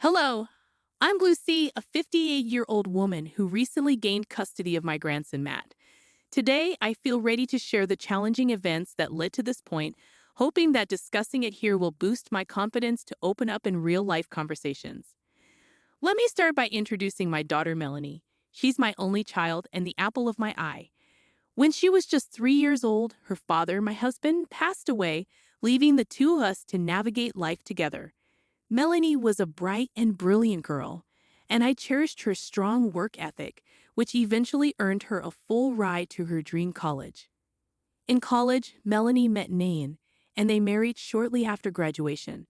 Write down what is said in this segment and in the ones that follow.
Hello, I'm Lucy, a 58-year-old woman who recently gained custody of my grandson Matt. Today, I feel ready to share the challenging events that led to this point, hoping that discussing it here will boost my confidence to open up in real-life conversations. Let me start by introducing my daughter Melanie. She's my only child and the apple of my eye. When she was just 3 years old, her father, my husband, passed away, leaving the two of us to navigate life together. Melanie was a bright and brilliant girl, and I cherished her strong work ethic, which eventually earned her a full ride to her dream college. In college, Melanie met Nain, and they married shortly after graduation.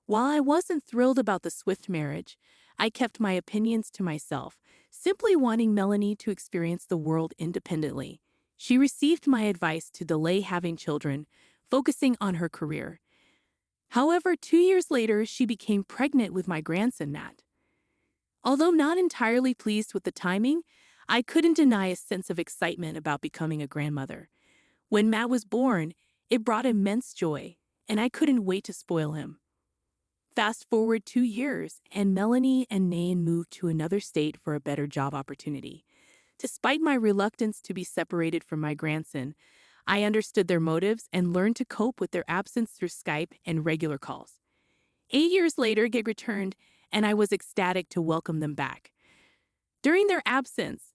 While I wasn't thrilled about the swift marriage, I kept my opinions to myself, simply wanting Melanie to experience the world independently. She received my advice to delay having children, focusing on her career. However, 2 years later, she became pregnant with my grandson, Matt. Although not entirely pleased with the timing, I couldn't deny a sense of excitement about becoming a grandmother. When Matt was born, it brought immense joy, and I couldn't wait to spoil him. Fast forward 2 years, and Melanie and Nain moved to another state for a better job opportunity. Despite my reluctance to be separated from my grandson, I understood their motives and learned to cope with their absence through Skype and regular calls. 8 years later, Gig returned, and I was ecstatic to welcome them back. During their absence,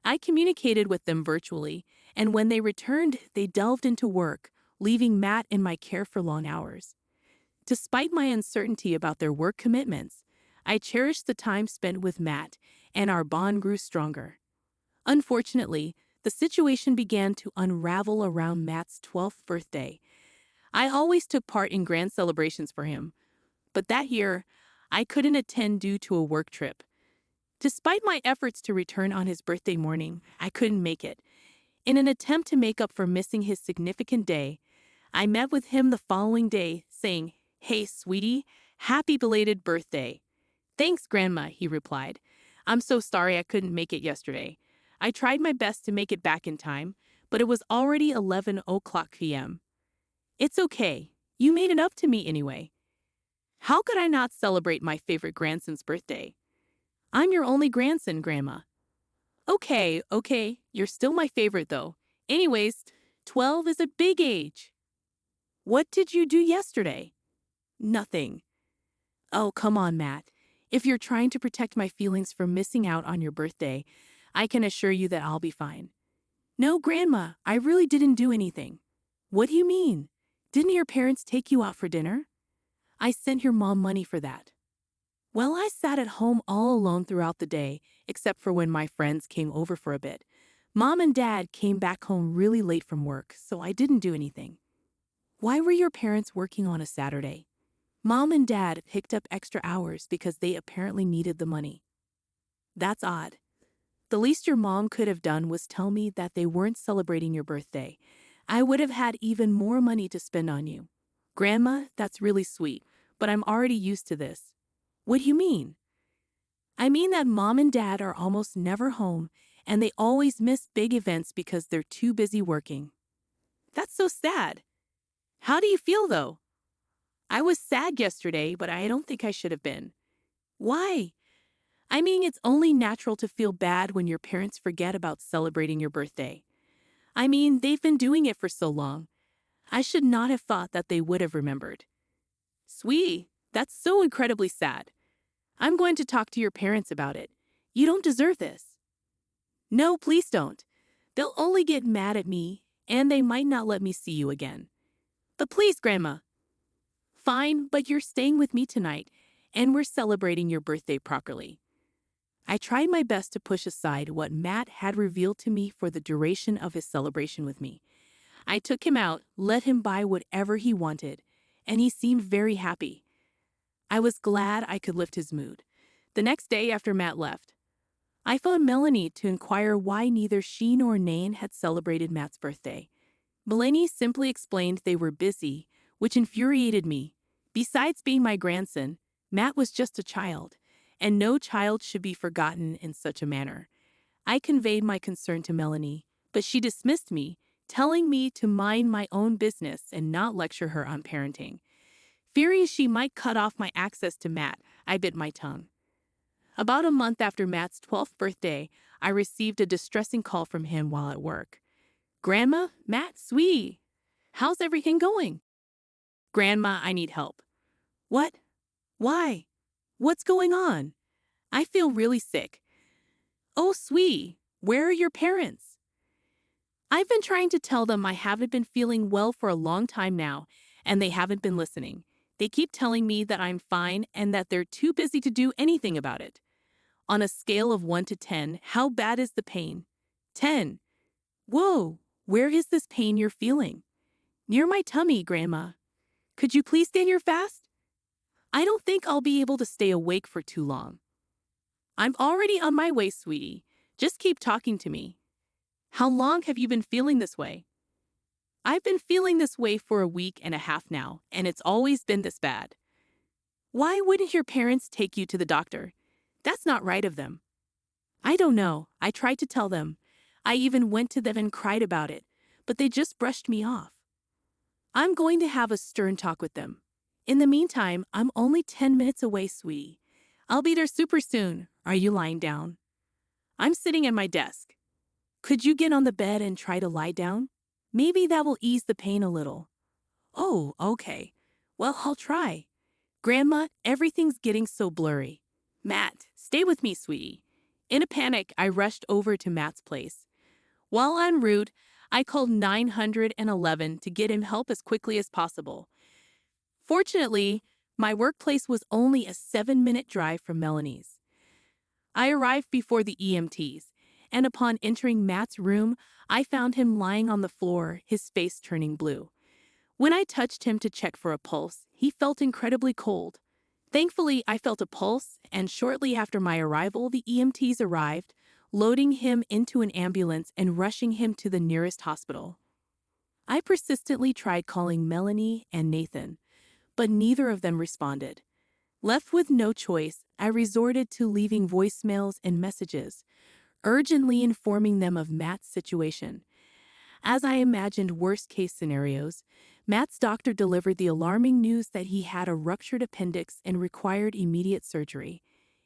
I communicated with them virtually, and when they returned, they delved into work, leaving Matt in my care for long hours. Despite my uncertainty about their work commitments, I cherished the time spent with Matt, and our bond grew stronger. Unfortunately, the situation began to unravel around Matt's 12th birthday. I always took part in grand celebrations for him, but that year, I couldn't attend due to a work trip. Despite my efforts to return on his birthday morning, I couldn't make it. In an attempt to make up for missing his significant day, I met with him the following day, saying, "Hey, sweetie, happy belated birthday." "Thanks, Grandma," he replied. "I'm so sorry I couldn't make it yesterday. I tried my best to make it back in time, but it was already 11 o'clock p.m. "It's okay. You made it up to me anyway." How could I not celebrate my favorite grandson's birthday? "I'm your only grandson, Grandma." Okay, you're still my favorite though. Anyways, 12 is a big age. "What did you do yesterday?" "Nothing." "Oh, come on, Matt. If you're trying to protect my feelings from missing out on your birthday, I can assure you that I'll be fine." "No, Grandma, I really didn't do anything." "What do you mean? Didn't your parents take you out for dinner?" "I sent your mom money for that." "Well, I sat at home all alone throughout the day, except for when my friends came over for a bit. Mom and Dad came back home really late from work, so I didn't do anything." "Why were your parents working on a Saturday?" "Mom and Dad picked up extra hours because they apparently needed the money." "That's odd. The least your mom could have done was tell me that they weren't celebrating your birthday. I would have had even more money to spend on you." "Grandma, that's really sweet, but I'm already used to this." "What do you mean?" "I mean that Mom and Dad are almost never home, and they always miss big events because they're too busy working." "That's so sad. How do you feel, though?" "I was sad yesterday, but I don't think I should have been." "Why?" "I mean, it's only natural to feel bad when your parents forget about celebrating your birthday. I mean, they've been doing it for so long. I should not have thought that they would have remembered." "Sweetie, that's so incredibly sad. I'm going to talk to your parents about it. You don't deserve this." "No, please don't. They'll only get mad at me, and they might not let me see you again." "But please, Grandma." "Fine, but you're staying with me tonight, and we're celebrating your birthday properly." I tried my best to push aside what Matt had revealed to me for the duration of his celebration with me. I took him out, let him buy whatever he wanted, and he seemed very happy. I was glad I could lift his mood. The next day after Matt left, I phoned Melanie to inquire why neither she nor Nain had celebrated Matt's birthday. Melanie simply explained they were busy, which infuriated me. Besides being my grandson, Matt was just a child, and no child should be forgotten in such a manner. I conveyed my concern to Melanie, but she dismissed me, telling me to mind my own business and not lecture her on parenting. Fearing she might cut off my access to Matt, I bit my tongue. About a month after Matt's 12th birthday, I received a distressing call from him while at work. Grandma, Matt, sweetie, how's everything going? Grandma, I need help. What? Why? What's going on? I feel really sick. Oh, sweetie, where are your parents? I've been trying to tell them I haven't been feeling well for a long time now, and they haven't been listening. They keep telling me that I'm fine and that they're too busy to do anything about it. On a scale of 1 to 10, how bad is the pain? 10. Whoa, where is this pain you're feeling? Near my tummy, Grandma. Could you please stand here fast? I don't think I'll be able to stay awake for too long. I'm already on my way, sweetie. Just keep talking to me. How long have you been feeling this way? I've been feeling this way for a week and a half now, and it's always been this bad. Why wouldn't your parents take you to the doctor? That's not right of them. I don't know. I tried to tell them. I even went to them and cried about it, but they just brushed me off. I'm going to have a stern talk with them. In the meantime, I'm only 10 minutes away, sweetie. I'll be there super soon. Are you lying down? I'm sitting at my desk. Could you get on the bed and try to lie down? Maybe that will ease the pain a little. Oh, okay. Well, I'll try. Grandma, everything's getting so blurry. Matt, stay with me, sweetie. In a panic, I rushed over to Matt's place. While en route, I called 911 to get him help as quickly as possible. Fortunately, my workplace was only a 7-minute drive from Melanie's. I arrived before the EMTs, and upon entering Matt's room, I found him lying on the floor, his face turning blue. When I touched him to check for a pulse, he felt incredibly cold. Thankfully, I felt a pulse, and shortly after my arrival, the EMTs arrived, loading him into an ambulance and rushing him to the nearest hospital. I persistently tried calling Melanie and Nathan, but neither of them responded. Left with no choice, I resorted to leaving voicemails and messages, urgently informing them of Matt's situation. As I imagined worst-case scenarios, Matt's doctor delivered the alarming news that he had a ruptured appendix and required immediate surgery.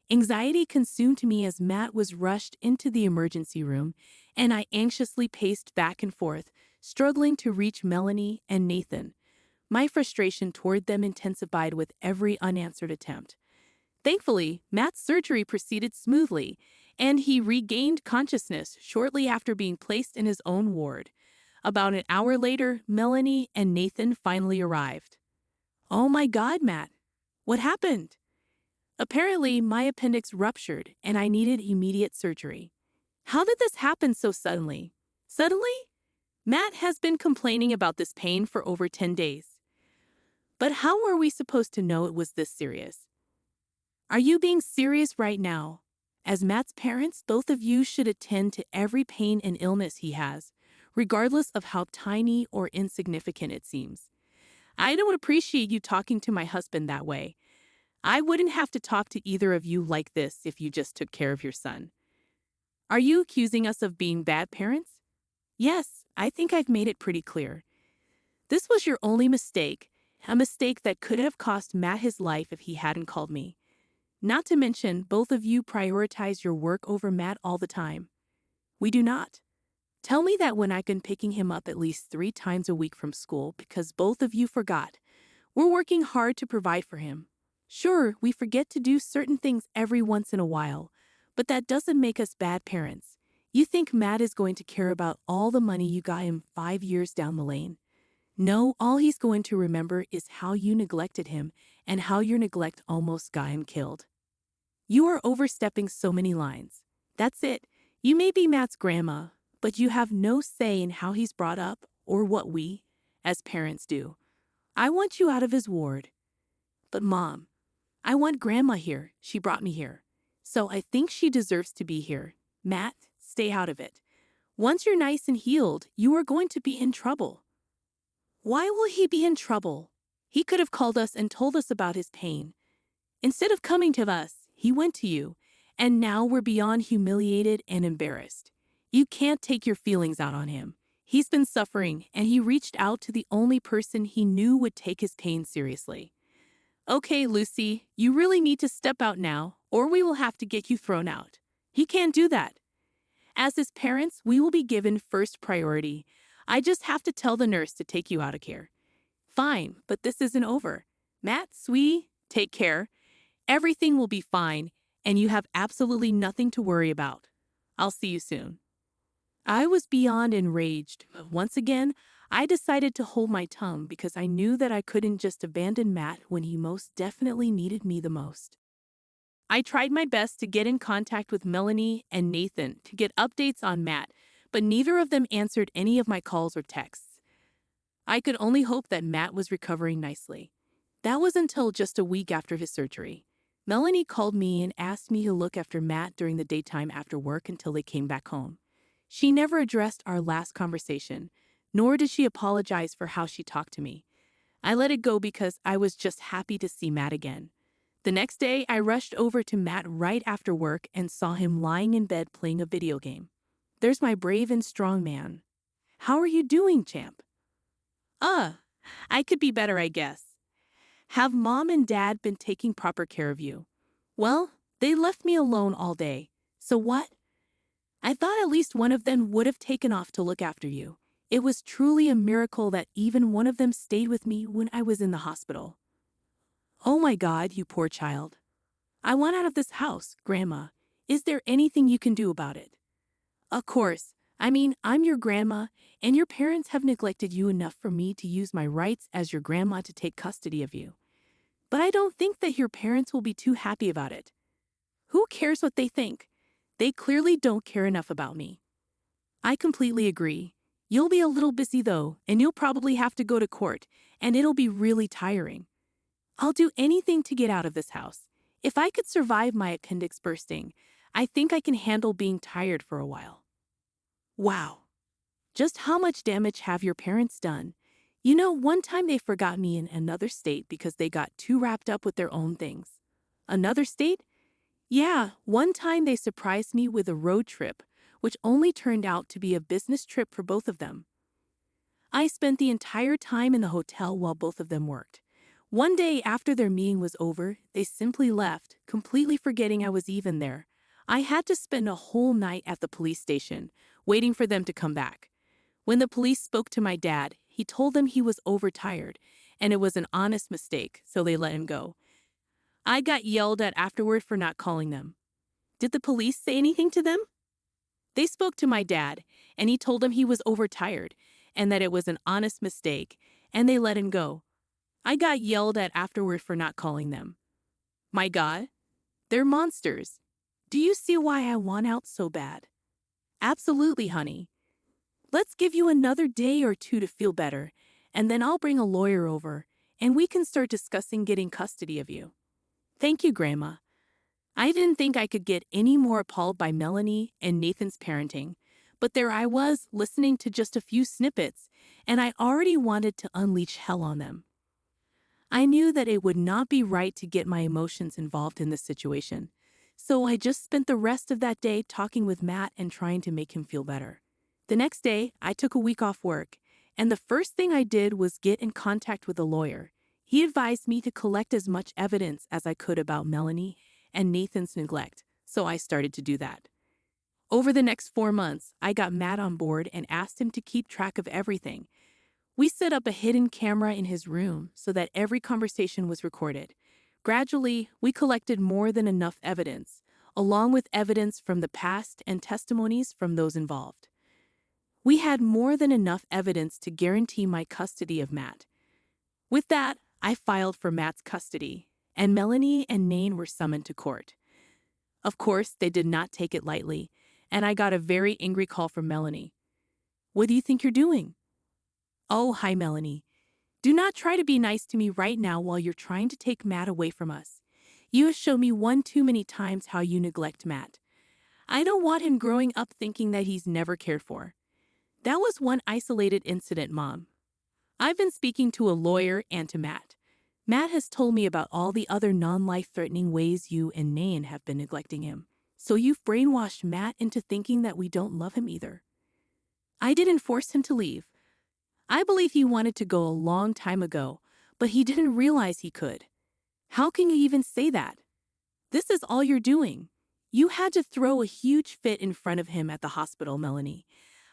Anxiety consumed me as Matt was rushed into the emergency room, and I anxiously paced back and forth, struggling to reach Melanie and Nathan. My frustration toward them intensified with every unanswered attempt. Thankfully, Matt's surgery proceeded smoothly, and he regained consciousness shortly after being placed in his own ward. About an hour later, Melanie and Nathan finally arrived. Oh my God, Matt. What happened? Apparently, my appendix ruptured and I needed immediate surgery. How did this happen so suddenly? Suddenly? Matt has been complaining about this pain for over 10 days. But how were we supposed to know it was this serious? Are you being serious right now? As Matt's parents, both of you should attend to every pain and illness he has, regardless of how tiny or insignificant it seems. I don't appreciate you talking to my husband that way. I wouldn't have to talk to either of you like this if you just took care of your son. Are you accusing us of being bad parents? Yes, I think I've made it pretty clear. This was your only mistake, a mistake that could have cost Matt his life if he hadn't called me. Not to mention, both of you prioritize your work over Matt all the time. We do not. Tell me that when I've been picking him up at least 3 times a week from school because both of you forgot. We're working hard to provide for him. Sure, we forget to do certain things every once in a while, but that doesn't make us bad parents. You think Matt is going to care about all the money you got him 5 years down the lane? No, all he's going to remember is how you neglected him and how your neglect almost got him killed. You are overstepping so many lines. That's it. You may be Matt's grandma, but you have no say in how he's brought up or what we, as parents, do. I want you out of his ward. But Mom, I want Grandma here. She brought me here. So I think she deserves to be here. Matt, stay out of it. Once you're nice and healed, you are going to be in trouble. Why will he be in trouble? He could have called us and told us about his pain. Instead of coming to us, he went to you, and now we're beyond humiliated and embarrassed. You can't take your feelings out on him. He's been suffering, and he reached out to the only person he knew would take his pain seriously. Okay, Lucy, you really need to step out now, or we will have to get you thrown out. He can't do that. As his parents, we will be given first priority. I just have to tell the nurse to take you out of here. Fine, but this isn't over. Matt, sweetie, take care. Everything will be fine, and you have absolutely nothing to worry about. I'll see you soon. I was beyond enraged, but once again, I decided to hold my tongue because I knew that I couldn't just abandon Matt when he most definitely needed me the most. I tried my best to get in contact with Melanie and Nathan to get updates on Matt, but neither of them answered any of my calls or texts. I could only hope that Matt was recovering nicely. That was until just a week after his surgery. Melanie called me and asked me to look after Matt during the daytime after work until they came back home. She never addressed our last conversation, nor did she apologize for how she talked to me. I let it go because I was just happy to see Matt again. The next day, I rushed over to Matt right after work and saw him lying in bed playing a video game. There's my brave and strong man. How are you doing, champ? Uh, I could be better, I guess. Have mom and dad been taking proper care of you? Well, they left me alone all day. So what? I thought at least one of them would have taken off to look after you. It was truly a miracle that even one of them stayed with me when I was in the hospital. Oh my God, you poor child. I want out of this house, Grandma. Is there anything you can do about it? Of course. I mean, I'm your grandma, and your parents have neglected you enough for me to use my rights as your grandma to take custody of you. But I don't think that your parents will be too happy about it. Who cares what they think? They clearly don't care enough about me. I completely agree. You'll be a little busy though, and you'll probably have to go to court, and it'll be really tiring. I'll do anything to get out of this house. If I could survive my appendix bursting, I think I can handle being tired for a while. Wow. Just how much damage have your parents done? You know, one time they forgot me in another state because they got too wrapped up with their own things. Another state? Yeah, one time they surprised me with a road trip, which only turned out to be a business trip for both of them. I spent the entire time in the hotel while both of them worked. One day after their meeting was over, they simply left, completely forgetting I was even there. I had to spend a whole night at the police station, waiting for them to come back. When the police spoke to my dad, he told them he was overtired, and it was an honest mistake, so they let him go. I got yelled at afterward for not calling them. Did the police say anything to them? They spoke to my dad, and he told them he was overtired, and that it was an honest mistake, and they let him go. I got yelled at afterward for not calling them. My God, they're monsters. Do you see why I want out so bad? Absolutely, honey. Let's give you another day or two to feel better, and then I'll bring a lawyer over, and we can start discussing getting custody of you. Thank you, Grandma. I didn't think I could get any more appalled by Melanie and Nathan's parenting, but there I was, listening to just a few snippets, and I already wanted to unleash hell on them. I knew that it would not be right to get my emotions involved in this situation, so I just spent the rest of that day talking with Matt and trying to make him feel better. The next day, I took a week off work, and the first thing I did was get in contact with a lawyer. He advised me to collect as much evidence as I could about Melanie and Nathan's neglect, so I started to do that. Over the next 4 months, I got Matt on board and asked him to keep track of everything. We set up a hidden camera in his room so that every conversation was recorded. Gradually, we collected more than enough evidence, along with evidence from the past and testimonies from those involved. We had more than enough evidence to guarantee my custody of Matt. With that, I filed for Matt's custody, and Melanie and Nain were summoned to court. Of course, they did not take it lightly, and I got a very angry call from Melanie. What do you think you're doing? Oh, hi, Melanie. Do not try to be nice to me right now while you're trying to take Matt away from us. You have shown me one too many times how you neglect Matt. I don't want him growing up thinking that he's never cared for. That was one isolated incident, Mom. I've been speaking to a lawyer and to Matt. Matt has told me about all the other non-life-threatening ways you and Nain have been neglecting him. So you've brainwashed Matt into thinking that we don't love him either. I didn't force him to leave. I believe he wanted to go a long time ago, but he didn't realize he could. How can you even say that? This is all you're doing. You had to throw a huge fit in front of him at the hospital, Melanie.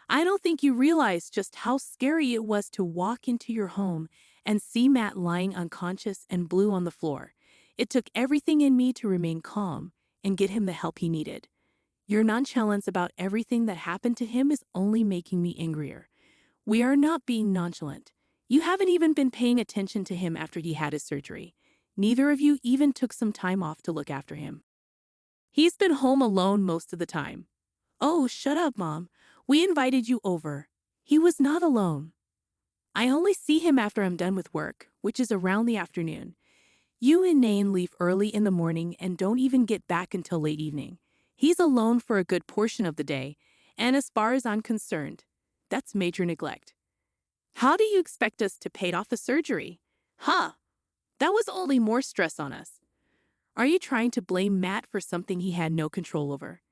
I don't think you realize just how scary it was to walk into your home and see Matt lying unconscious and blue on the floor. It took everything in me to remain calm and get him the help he needed. Your nonchalance about everything that happened to him is only making me angrier. We are not being nonchalant. You haven't even been paying attention to him after he had his surgery. Neither of you even took some time off to look after him. He's been home alone most of the time. Oh, shut up, Mom. We invited you over. He was not alone. I only see him after I'm done with work, which is around the afternoon. You and Nain leave early in the morning and don't even get back until late evening. He's alone for a good portion of the day, and as far as I'm concerned, that's major neglect. How do you expect us to pay off the surgery? Huh, that was only more stress on us. Are you trying to blame Matt for something he had no control over?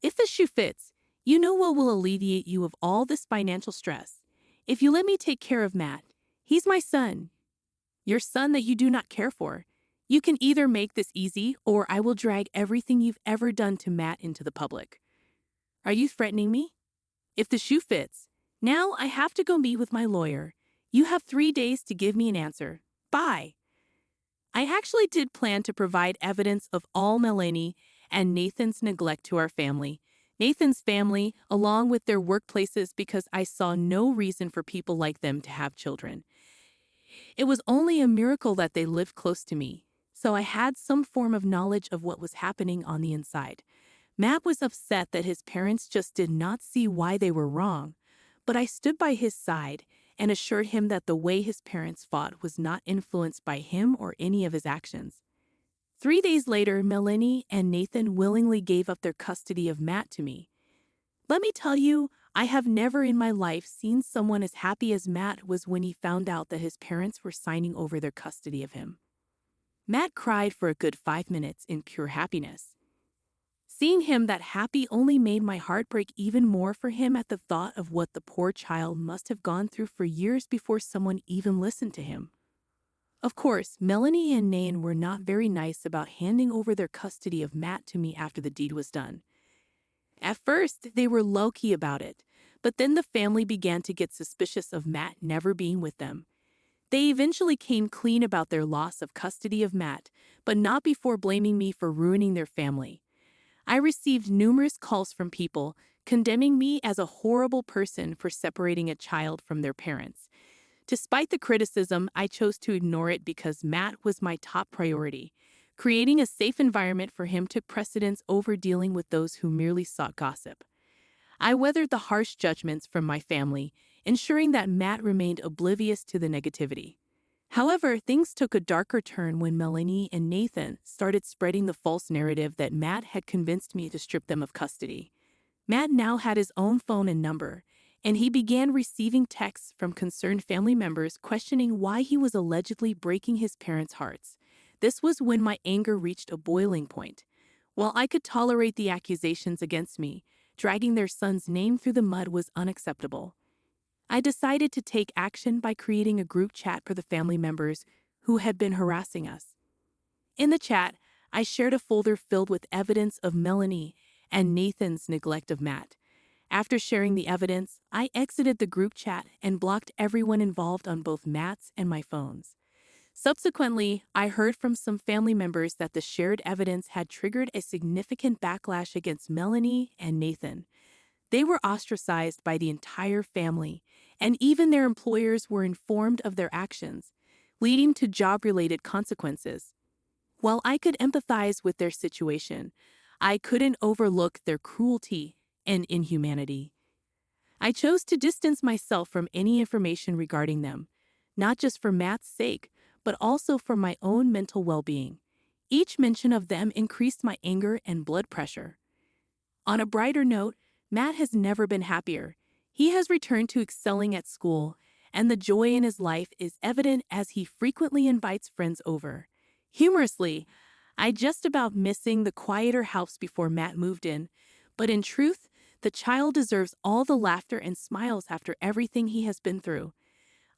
If the shoe fits, you know what will alleviate you of all this financial stress. If you let me take care of Matt, he's my son, your son that you do not care for. You can either make this easy or I will drag everything you've ever done to Matt into the public. Are you threatening me? If the shoe fits, now I have to go meet with my lawyer. You have 3 days to give me an answer. Bye. I actually did plan to provide evidence of all Melanie and Nathan's neglect to our family. Nathan's family, along with their workplaces, because I saw no reason for people like them to have children. It was only a miracle that they lived close to me, so I had some form of knowledge of what was happening on the inside. Matt was upset that his parents just did not see why they were wrong, but I stood by his side and assured him that the way his parents fought was not influenced by him or any of his actions. 3 days later, Melanie and Nathan willingly gave up their custody of Matt to me. Let me tell you, I have never in my life seen someone as happy as Matt was when he found out that his parents were signing over their custody of him. Matt cried for a good 5 minutes in pure happiness. Seeing him that happy only made my heart break even more for him at the thought of what the poor child must have gone through for years before someone even listened to him. Of course, Melanie and Nain were not very nice about handing over their custody of Matt to me after the deed was done. At first, they were low-key about it, but then the family began to get suspicious of Matt never being with them. They eventually came clean about their loss of custody of Matt, but not before blaming me for ruining their family. I received numerous calls from people condemning me as a horrible person for separating a child from their parents. Despite the criticism, I chose to ignore it because Matt was my top priority. Creating a safe environment for him took precedence over dealing with those who merely sought gossip. I weathered the harsh judgments from my family, ensuring that Matt remained oblivious to the negativity. However, things took a darker turn when Melanie and Nathan started spreading the false narrative that Matt had convinced me to strip them of custody. Matt now had his own phone and number, and he began receiving texts from concerned family members questioning why he was allegedly breaking his parents' hearts. This was when my anger reached a boiling point. While I could tolerate the accusations against me, dragging their son's name through the mud was unacceptable. I decided to take action by creating a group chat for the family members who had been harassing us. In the chat, I shared a folder filled with evidence of Melanie and Nathan's neglect of Matt. After sharing the evidence, I exited the group chat and blocked everyone involved on both Matt's and my phones. Subsequently, I heard from some family members that the shared evidence had triggered a significant backlash against Melanie and Nathan. They were ostracized by the entire family, and even their employers were informed of their actions, leading to job-related consequences. While I could empathize with their situation, I couldn't overlook their cruelty and inhumanity. I chose to distance myself from any information regarding them, not just for Matt's sake, but also for my own mental well-being. Each mention of them increased my anger and blood pressure. On a brighter note, Matt has never been happier. He has returned to excelling at school, and the joy in his life is evident as he frequently invites friends over. Humorously, I just about missing the quieter house before Matt moved in, but in truth, the child deserves all the laughter and smiles after everything he has been through.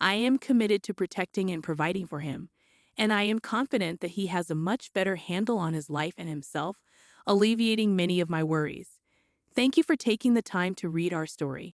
I am committed to protecting and providing for him, and I am confident that he has a much better handle on his life and himself, alleviating many of my worries. Thank you for taking the time to read our story.